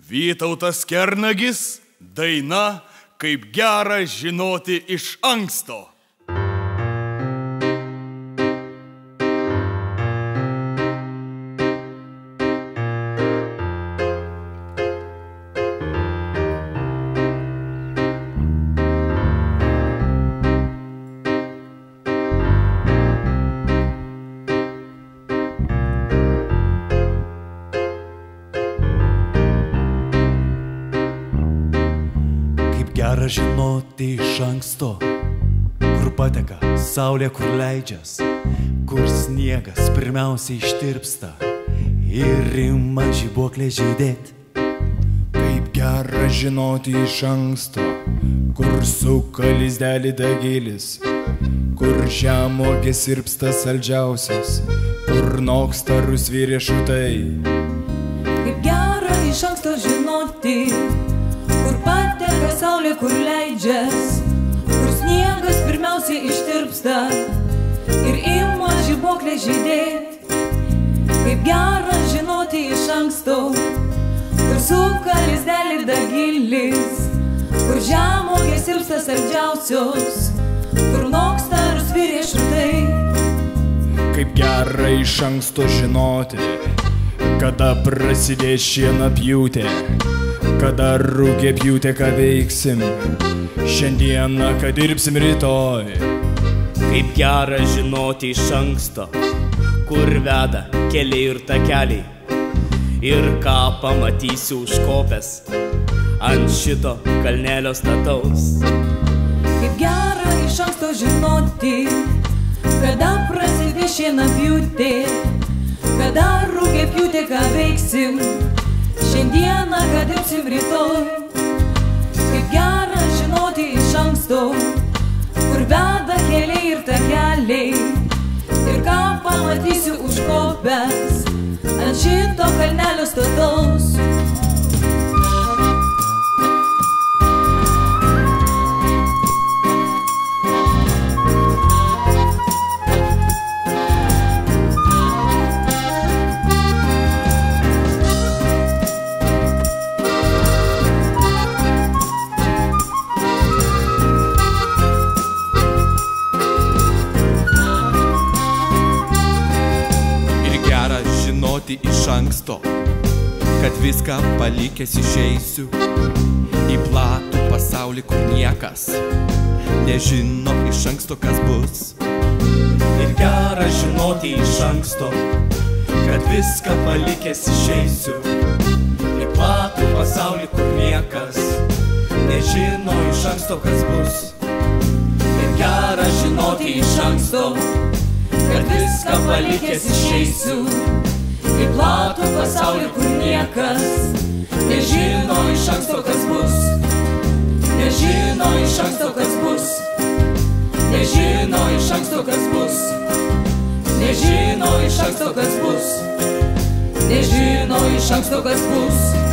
Vytautas Kernagis, daina Kaip gera žinoti iš anksto. Gera žinoti iš anksto, kur pateka saulė, kur leidžias, kur sniegas pirmiausiai ištirpsta ir ima žibuoklė žydėt. Kaip gera žinoti iš anksto, kur suka lizdelį dagilis, kur žemuogės sirpsta saldžiausias, kur noksta rusvi riešutai. Kaip gera iš anksto žinoti, kur pateka saulė, kur leidžias, kur sniegas pirmiausiai ištirpsta ir ima žibuoklė žydėt. Kaip gera žinoti iš anksto, kur suka lizdelį dagilis, kur žemuogės sirpsta saldžiausios, kur noksta rusvi riešutai. Kaip gera iš anksto žinoti, kada prasidės šienapjūtė, kada rugiapjūtė, ką veiksim šiandieną, ką dirbsim rytoj. Kaip gera žinoti iš anksto, kur veda keliai ir takeliai, ir ką pamatysiu užkopęs ant šito kalnelio stataus. Kaip gera iš anksto žinoti, kada prasidės šienapjūtė, kada rugiapjūtė, ką veiksim šiandieną, ką dirbsim rytoj. Kaip gera žinoti iš anksto, kur veda keliai ir takeliai, ir ką pamatysiu užkopęs ant šito kalnelio stataus. Iš anksto, kad viską palikęs išeisiu į platų pasaulį, kur niekas nežino iš anksto, kas bus. Ir gera žinoti iš anksto, kad viską palikęs išeisiu į platų pasaulį, kur niekas nežino iš anksto, kas bus. Ir gera žinoti iš anksto, kad viską palikęs išeisiu į platų pasaulį, kur niekas nežino iš anksto, kas bus. Nežino iš anksto, kas bus. Nežino iš anksto, kas bus. Nežino iš anksto, kas bus. Nežino iš anksto, kas bus.